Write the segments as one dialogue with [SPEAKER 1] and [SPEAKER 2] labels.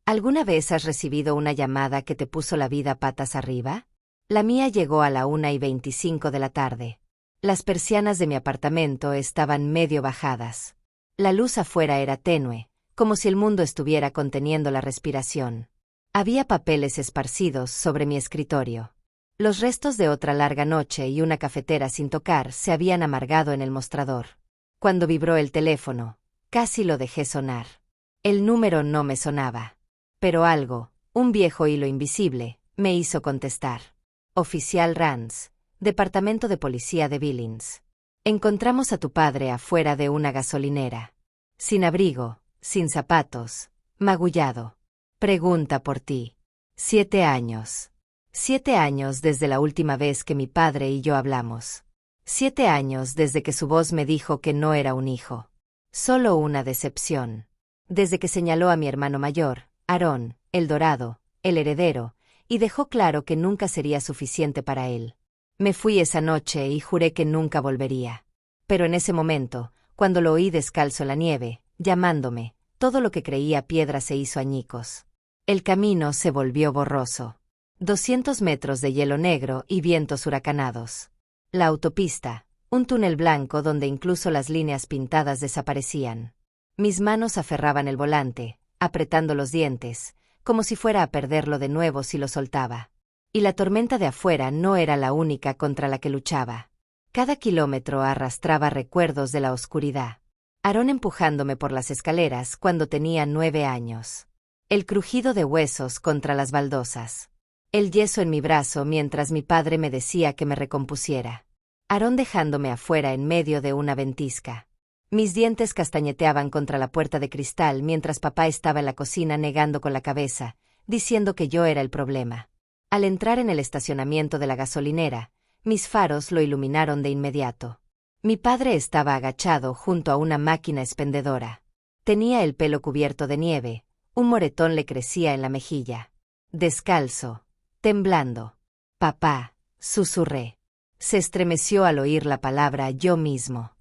[SPEAKER 1] ¿Alguna vez has recibido una llamada que te puso la vida patas arriba? La mía llegó a la 1:25 de la tarde. Las persianas de mi apartamento estaban medio bajadas. La luz afuera era tenue, como si el mundo estuviera conteniendo la respiración. Había papeles esparcidos sobre mi escritorio. Los restos de otra larga noche y una cafetera sin tocar se habían amargado en el mostrador. Cuando vibró el teléfono, casi lo dejé sonar. El número no me sonaba. Pero algo, un viejo hilo invisible, me hizo contestar. Oficial Rance, Departamento de Policía de Billings. Encontramos a tu padre afuera de una gasolinera. Sin abrigo, sin zapatos, magullado. Pregunta por ti. 7 años. 7 años desde la última vez que mi padre y yo hablamos. 7 años desde que su voz me dijo que no era un hijo. Solo una decepción. Desde que señaló a mi hermano mayor, Aaron, el dorado, el heredero, y dejó claro que nunca sería suficiente para él. Me fui esa noche y juré que nunca volvería. Pero en ese momento, cuando lo oí descalzo en la nieve, llamándome, todo lo que creía piedra se hizo añicos. El camino se volvió borroso. 200 metros de hielo negro y vientos huracanados. La autopista, un túnel blanco donde incluso las líneas pintadas desaparecían. Mis manos aferraban el volante, apretando los dientes, como si fuera a perderlo de nuevo si lo soltaba. Y la tormenta de afuera no era la única contra la que luchaba. Cada kilómetro arrastraba recuerdos de la oscuridad. Aaron empujándome por las escaleras cuando tenía 9 años. El crujido de huesos contra las baldosas. El yeso en mi brazo mientras mi padre me decía que me recompusiera. Aaron dejándome afuera en medio de una ventisca. Mis dientes castañeteaban contra la puerta de cristal mientras papá estaba en la cocina negando con la cabeza, diciendo que yo era el problema. Al entrar en el estacionamiento de la gasolinera, mis faros lo iluminaron de inmediato. Mi padre estaba agachado junto a una máquina expendedora. Tenía el pelo cubierto de nieve, un moretón le crecía en la mejilla. Descalzo, temblando. Papá, susurré. Se estremeció al oír la palabra yo mismo.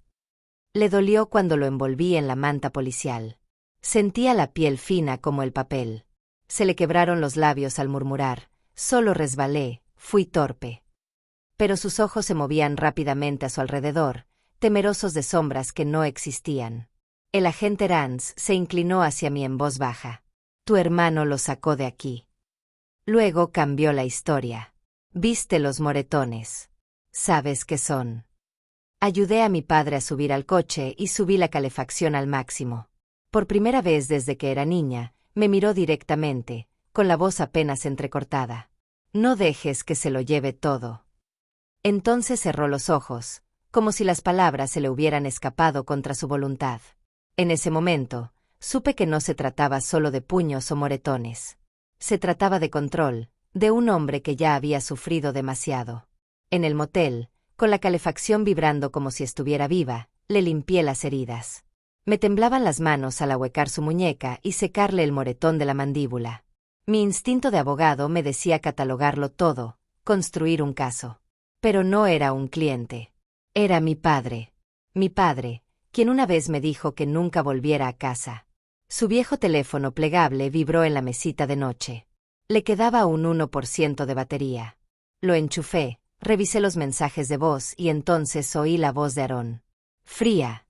[SPEAKER 1] Le dolió cuando lo envolví en la manta policial. Sentía la piel fina como el papel. Se le quebraron los labios al murmurar, solo resbalé, fui torpe. Pero sus ojos se movían rápidamente a su alrededor, temerosos de sombras que no existían. El agente Rance se inclinó hacia mí en voz baja. Tu hermano lo sacó de aquí. Luego cambió la historia. Viste los moretones. ¿Sabes qué son? Ayudé a mi padre a subir al coche y subí la calefacción al máximo. Por primera vez desde que era niña, me miró directamente, con la voz apenas entrecortada. No dejes que se lo lleve todo. Entonces cerró los ojos, como si las palabras se le hubieran escapado contra su voluntad. En ese momento, supe que no se trataba solo de puños o moretones. Se trataba de control, de un hombre que ya había sufrido demasiado. En el motel, con la calefacción vibrando como si estuviera viva, le limpié las heridas. Me temblaban las manos al ahuecar su muñeca y secarle el moretón de la mandíbula. Mi instinto de abogado me decía catalogarlo todo, construir un caso. Pero no era un cliente. Era mi padre. Mi padre, quien una vez me dijo que nunca volviera a casa. Su viejo teléfono plegable vibró en la mesita de noche. Le quedaba un 1% de batería. Lo enchufé. Revisé los mensajes de voz y entonces oí la voz de Aaron. Fría.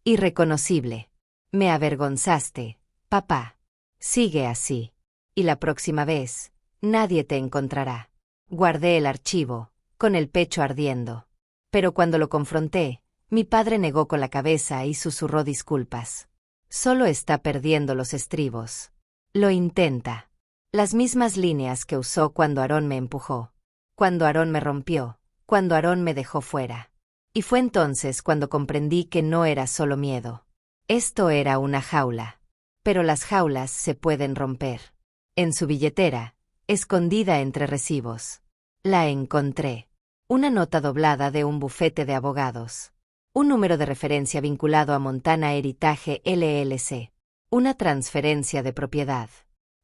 [SPEAKER 1] Irreconocible. Me avergonzaste, papá. Sigue así. Y la próxima vez, nadie te encontrará. Guardé el archivo, con el pecho ardiendo. Pero cuando lo confronté, mi padre negó con la cabeza y susurró disculpas. Solo está perdiendo los estribos. Lo intenta. Las mismas líneas que usó cuando Aaron me empujó. Cuando Aaron me rompió, cuando Aaron me dejó fuera. Y fue entonces cuando comprendí que no era solo miedo. Esto era una jaula. Pero las jaulas se pueden romper. En su billetera, escondida entre recibos. La encontré. Una nota doblada de un bufete de abogados. Un número de referencia vinculado a Montana Heritage LLC. Una transferencia de propiedad.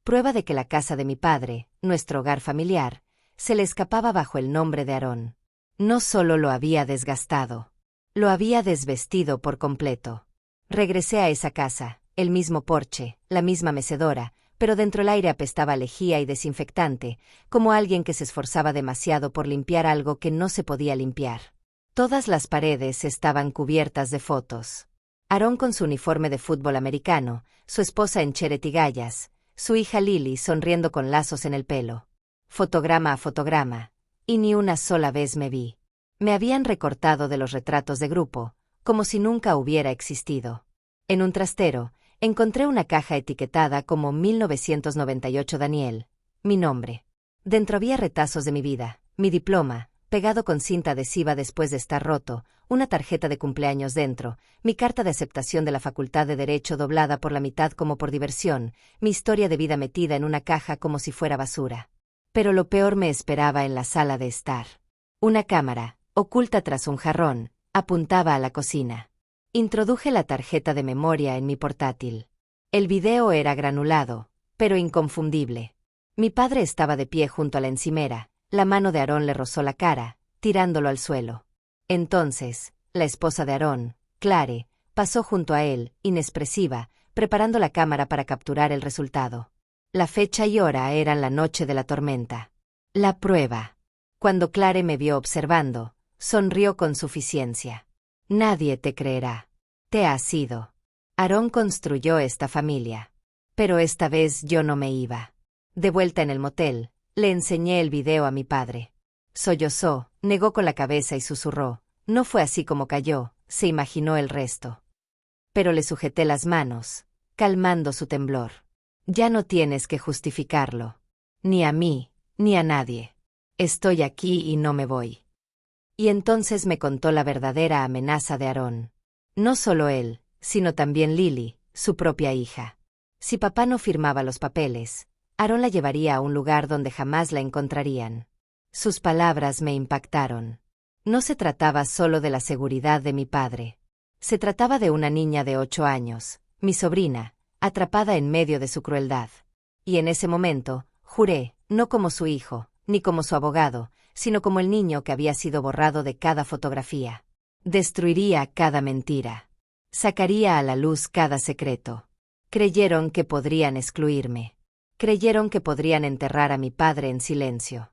[SPEAKER 1] Prueba de que la casa de mi padre, nuestro hogar familiar, se le escapaba bajo el nombre de Aaron. No solo lo había desgastado, lo había desvestido por completo. Regresé a esa casa, el mismo porche, la misma mecedora, pero dentro el aire apestaba a lejía y desinfectante, como alguien que se esforzaba demasiado por limpiar algo que no se podía limpiar. Todas las paredes estaban cubiertas de fotos. Aarón con su uniforme de fútbol americano, su esposa en cheret y gallas, su hija Lily sonriendo con lazos en el pelo. Fotograma a fotograma, y ni una sola vez me vi. Me habían recortado de los retratos de grupo, como si nunca hubiera existido. En un trastero, encontré una caja etiquetada como 1998 Daniel, mi nombre. Dentro había retazos de mi vida, mi diploma, pegado con cinta adhesiva después de estar roto, una tarjeta de cumpleaños dentro, mi carta de aceptación de la Facultad de Derecho doblada por la mitad como por diversión, mi historia de vida metida en una caja como si fuera basura. Pero lo peor me esperaba en la sala de estar. Una cámara, oculta tras un jarrón, apuntaba a la cocina. Introduje la tarjeta de memoria en mi portátil. El video era granulado, pero inconfundible. Mi padre estaba de pie junto a la encimera, la mano de Aarón le rozó la cara, tirándolo al suelo. Entonces, la esposa de Aarón, Clare, pasó junto a él, inexpresiva, preparando la cámara para capturar el resultado. La fecha y hora eran la noche de la tormenta. La prueba. Cuando Clare me vio observando, sonrió con suficiencia. Nadie te creerá. Te has ido. Aarón construyó esta familia. Pero esta vez yo no me iba. De vuelta en el motel, le enseñé el video a mi padre. Sollozó, negó con la cabeza y susurró. No fue así como cayó, se imaginó el resto. Pero le sujeté las manos, calmando su temblor. Ya no tienes que justificarlo. Ni a mí, ni a nadie. Estoy aquí y no me voy. Y entonces me contó la verdadera amenaza de Aarón. No solo él, sino también Lily, su propia hija. Si papá no firmaba los papeles, Aarón la llevaría a un lugar donde jamás la encontrarían. Sus palabras me impactaron. No se trataba solo de la seguridad de mi padre. Se trataba de una niña de 8 años, mi sobrina, atrapada en medio de su crueldad. Y en ese momento, juré, no como su hijo, ni como su abogado, sino como el niño que había sido borrado de cada fotografía. Destruiría cada mentira. Sacaría a la luz cada secreto. Creyeron que podrían excluirme. Creyeron que podrían enterrar a mi padre en silencio.